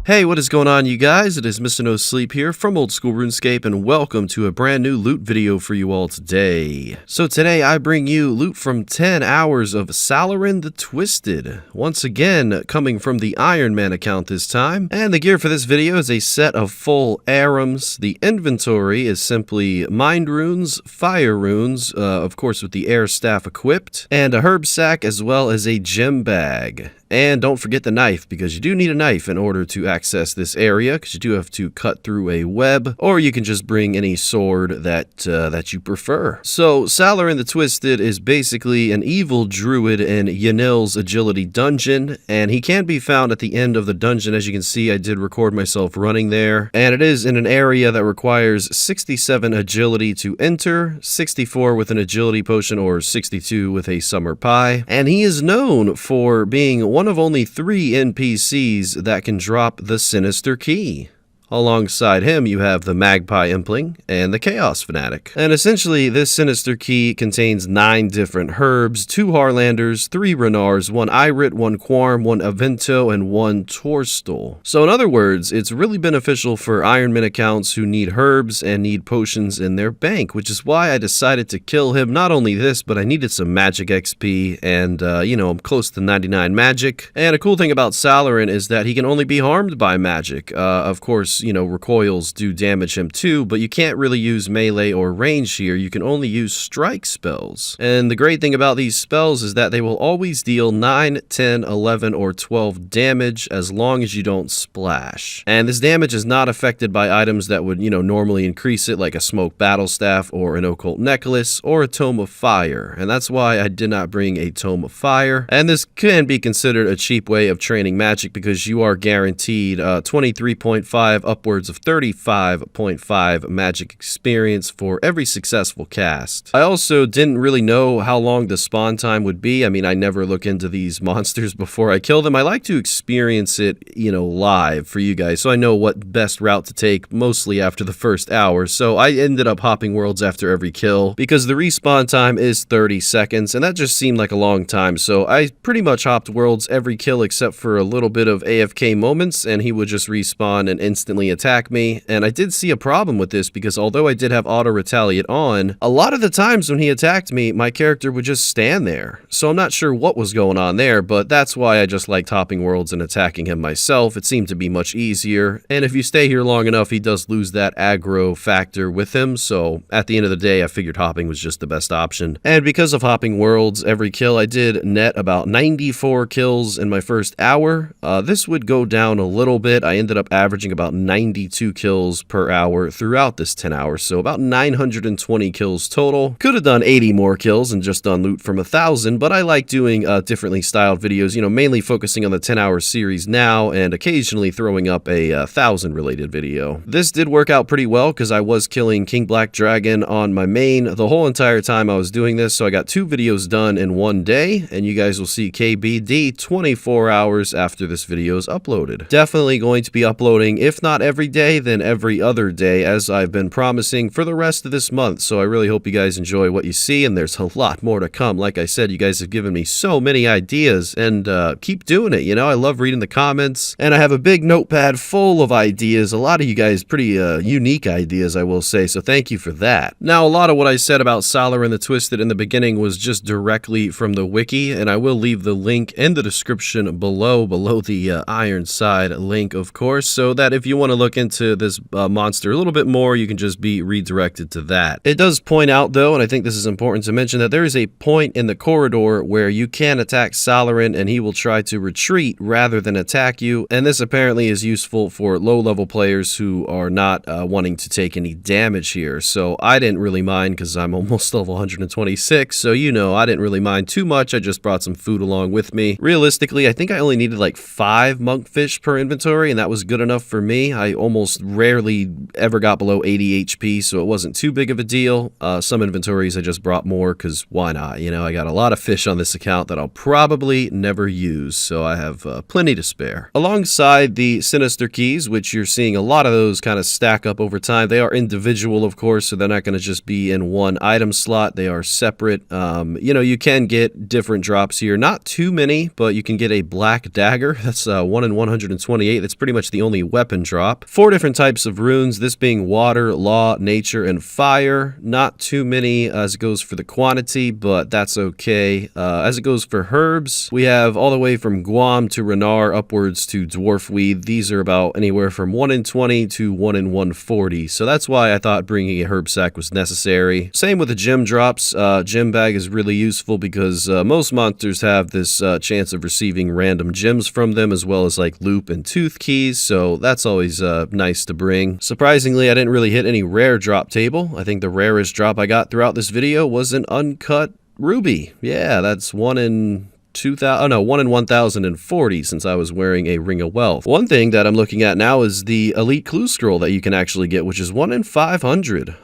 Hey, what is going on, you guys? It is Mr. No Sleep here from Old School RuneScape, and welcome to a brand new loot video for you all today. So today I bring you loot from 10 hours of Salarin the Twisted, once again coming from the Iron Man account this time. And the gear for this video is a set of full Arums. The inventory is simply Mind Runes, Fire Runes, of course with the Air Staff equipped, and a Herb Sack as well as a Gem Bag. And don't forget the knife, because you do need a knife in order to access this area, because you do have to cut through a web, or you can just bring any sword that you prefer. So Salarin the Twisted is basically an evil druid in Yanil's agility dungeon, and he can be found at the end of the dungeon. As you can see, I did record myself running there, and it is in an area that requires 67 agility to enter, 64 with an agility potion, or 62 with a summer pie, and he is known for being one of only 3 NPCs that can drop the Sinister Key. Alongside him, you have the Magpie Impling and the Chaos Fanatic. And essentially, this Sinister Key contains 9 different herbs, 2 Harlanders, 3 Renars, 1 Irit, 1 Quarm, 1 Avento, and 1 Torstal. So in other words, it's really beneficial for Ironman accounts who need herbs and need potions in their bank, which is why I decided to kill him. Not only this, but I needed some magic XP, and I'm close to 99 magic. And a cool thing about Salarin is that he can only be harmed by magic. Of course, recoils do damage him too, but you can't really use melee or range here. You can only use strike spells. And the great thing about these spells is that they will always deal 9, 10, 11, or 12 damage as long as you don't splash. And this damage is not affected by items that would, normally increase it, like a smoke battle staff or an occult necklace or a tome of fire. And that's why I did not bring a tome of fire. And this can be considered a cheap way of training magic, because you are guaranteed 23.5 upwards of 35.5 magic experience for every successful cast. I also didn't really know how long the spawn time would be. I mean, I never look into these monsters before I kill them. I like to experience it, live for you guys, so I know what best route to take, mostly after the first hour. So I ended up hopping worlds after every kill, because the respawn time is 30 seconds, and that just seemed like a long time. So I pretty much hopped worlds every kill except for a little bit of AFK moments, and he would just respawn and instantly attack me. And I did see a problem with this, because although I did have auto retaliate on, a lot of the times when he attacked me, my character would just stand there. So I'm not sure what was going on there, but that's why I just liked hopping worlds and attacking him myself. It seemed to be much easier, and if you stay here long enough, he does lose that aggro factor with him. So at the end of the day, I figured hopping was just the best option. And because of hopping worlds every kill, I did net about 94 kills in my first hour. This would go down a little bit. I ended up averaging about 92 kills per hour throughout this 10 hours, so about 920 kills total. Could have done 80 more kills and just done loot from 1,000, but I like doing differently styled videos, mainly focusing on the 10-hour series now, and occasionally throwing up a 1,000 related video. This did work out pretty well, because I was killing King Black Dragon on my main the whole entire time I was doing this, so I got 2 videos done in one day, and you guys will see KBD 24 hours after this video is uploaded. Definitely going to be uploading, if not every day, then every other day, as I've been promising for the rest of this month. So I really hope you guys enjoy what you see, and there's a lot more to come. Like I said, you guys have given me so many ideas, and keep doing it. I love reading the comments, and I have a big notepad full of ideas. A lot of you guys pretty unique ideas, I will say, so thank you for that. Now, a lot of what I said about Salarin the Twisted in the beginning was just directly from the wiki, and I will leave the link in the description below the Ironside link, of course, so that if you want to look into this monster a little bit more, you can just be redirected to that. It does point out, though, and I think this is important to mention, that there is a point in the corridor where you can attack Salarin and he will try to retreat rather than attack you, and this apparently is useful for low-level players who are not wanting to take any damage here. So I didn't really mind, because I'm almost level 126, so I didn't really mind too much. I just brought some food along with me. Realistically, I think I only needed like 5 monkfish per inventory, and that was good enough for me. I almost rarely ever got below 80 HP, so it wasn't too big of a deal. Some inventories I just brought more because why not? You know, I got a lot of fish on this account that I'll probably never use, so I have plenty to spare. Alongside the Sinister keys, which you're seeing a lot of those kind of stack up over time, they are individual, of course, so they're not going to just be in one item slot. They are separate. You know, you can get different drops here. Not too many, but you can get a black dagger. That's 1 in 128. That's pretty much the only weapon drop. 4 different types of runes, this being water, law, nature, and fire. Not too many as it goes for the quantity, but that's okay. As it goes for herbs, we have all the way from Guam to Renar upwards to Dwarfweed. These are about anywhere from 1 in 20 to 1 in 140. So that's why I thought bringing a herb sack was necessary. Same with the gem drops. Gem bag is really useful because most monsters have this chance of receiving random gems from them, as well as like loop and tooth keys. So that's always nice to bring. Surprisingly, I didn't really hit any rare drop table. I think the rarest drop I got throughout this video was an uncut ruby. Yeah, that's 1 in 1 in 1040 since I was wearing a Ring of Wealth. One thing that I'm looking at now is the Elite Clue Scroll that you can actually get, which is 1 in 500.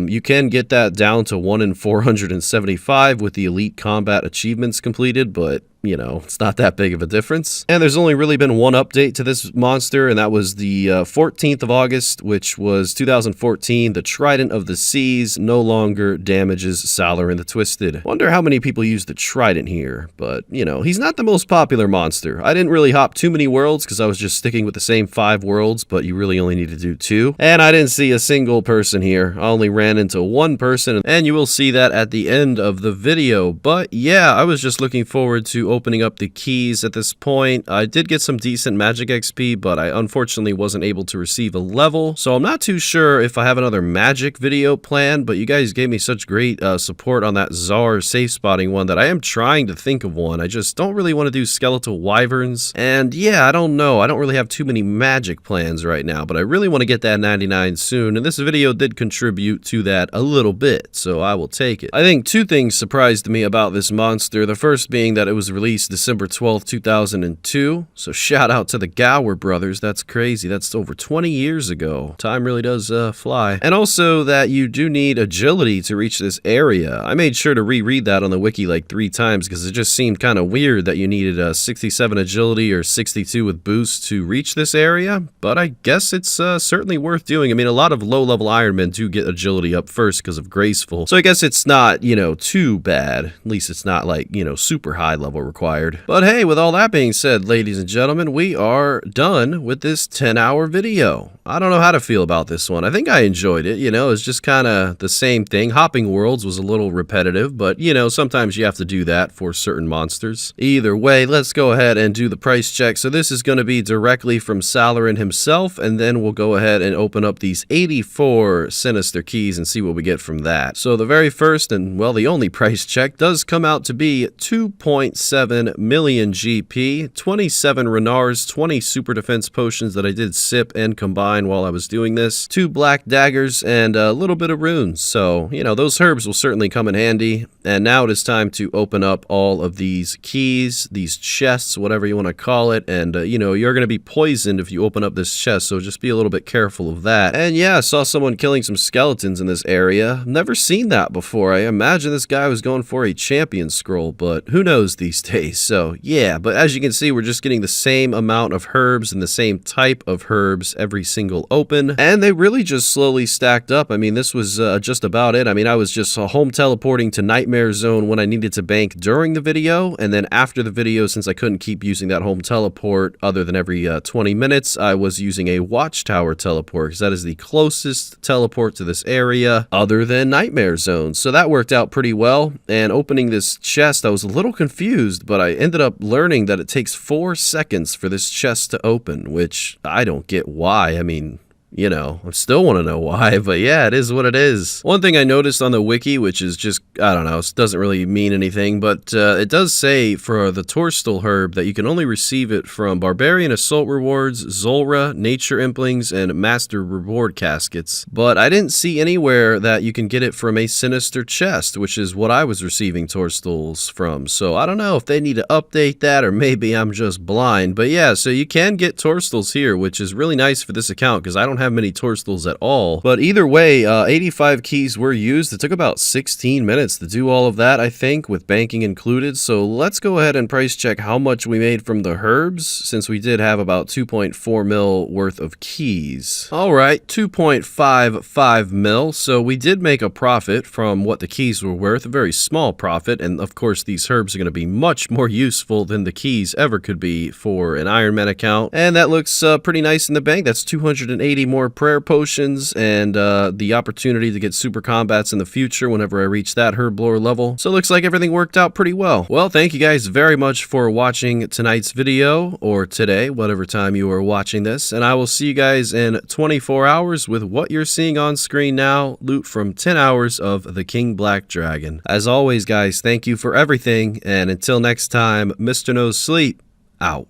You can get that down to 1 in 475 with the Elite Combat achievements completed, but you know, it's not that big of a difference. And there's only really been one update to this monster, and that was the 14th of August, which was 2014. The Trident of the Seas no longer damages Salarin the Twisted. Wonder how many people use the Trident here, but, you know, he's not the most popular monster. I didn't really hop too many worlds because I was just sticking with the same 5 worlds, but you really only need to do 2. And I didn't see a single person here. I only ran into 1 person, and you will see that at the end of the video. But yeah, I was just looking forward to opening up the keys at this point. I did get some decent magic XP, but I unfortunately wasn't able to receive a level, so I'm not too sure if I have another magic video planned, but you guys gave me such great support on that Czar safe spotting one that I am trying to think of one. I just don't really want to do skeletal wyverns, and yeah, I don't know. I don't really have too many magic plans right now, but I really want to get that 99 soon, and this video did contribute to that a little bit, so I will take it. I think 2 things surprised me about this monster. The first being that it was released December 12th, 2002. So shout out to the Gower brothers. That's crazy. That's over 20 years ago. Time really does fly. And also that you do need agility to reach this area. I made sure to reread that on the wiki like 3 times because it just seemed kind of weird that you needed a 67 agility or 62 with boost to reach this area. But I guess it's certainly worth doing. I mean, a lot of low-level Ironmen do get agility up first because of graceful. So I guess it's not, you know, too bad. At least it's not like, you know, super high level required. But hey, with all that being said, ladies and gentlemen, we are done with this 10-hour video. I don't know how to feel about this one. I think I enjoyed it. You know, it's just kind of the same thing. Hopping worlds was a little repetitive, but you know, sometimes you have to do that for certain monsters. Either way, let's go ahead and do the price check. So this is going to be directly from Salarin himself, and then we'll go ahead and open up these 84 Sinister keys and see what we get from that. So the very first and, well, the only price check does come out to be 2.7 million GP, 27 Renars, 20 super defense potions that I did sip and combine while I was doing this, 2 black daggers, and a little bit of runes. So, you know, those herbs will certainly come in handy. And now it is time to open up all of these keys, these chests, whatever you want to call it. And, you know, you're going to be poisoned if you open up this chest, so just be a little bit careful of that. And yeah, I saw someone killing some skeletons in this area. Never seen that before. I imagine this guy was going for a champion scroll, but who knows these days. So yeah, but as you can see, we're just getting the same amount of herbs and the same type of herbs every single open, and they really just slowly stacked up. I mean, this was just about it. I mean, I was just home teleporting to Nightmare Zone when I needed to bank during the video, and then after the video, since I couldn't keep using that home teleport other than every 20 minutes, I was using a Watchtower teleport because that is the closest teleport to this area other than Nightmare Zone. So that worked out pretty well. And opening this chest, I was a little confused, but I ended up learning that it takes 4 seconds for this chest to open, which I don't get why. I mean, you know, I still want to know why, but yeah, it is what it is. One thing I noticed on the wiki, which is just, I don't know, it doesn't really mean anything, but it does say for the Torstal herb that you can only receive it from Barbarian Assault Rewards, Zulra, Nature Implings, and Master Reward Caskets. But I didn't see anywhere that you can get it from a Sinister Chest, which is what I was receiving Torstals from. So I don't know if they need to update that, or maybe I'm just blind. But yeah, so you can get Torstals here, which is really nice for this account because I don't have many Torstals at all. But either way, 85 keys were used. It took about 16 minutes to do all of that, I think, with banking included. So let's go ahead and price check how much we made from the herbs, since we did have about 2.4 mil worth of keys. All right, 2.55 mil. So we did make a profit from what the keys were worth, a very small profit. And of course, these herbs are going to be much more useful than the keys ever could be for an Iron Man account. And that looks pretty nice in the bank. That's 280 more prayer potions and the opportunity to get super combats in the future whenever I reach that herb lore level. So it looks like everything worked out pretty well. Well, thank you guys very much for watching tonight's video, or today, whatever time you are watching this, and I will see you guys in 24 hours with what you're seeing on screen now, loot from 10 hours of the King Black Dragon. As always, guys, thank you for everything, and until next time, Mr. No Sleep, out.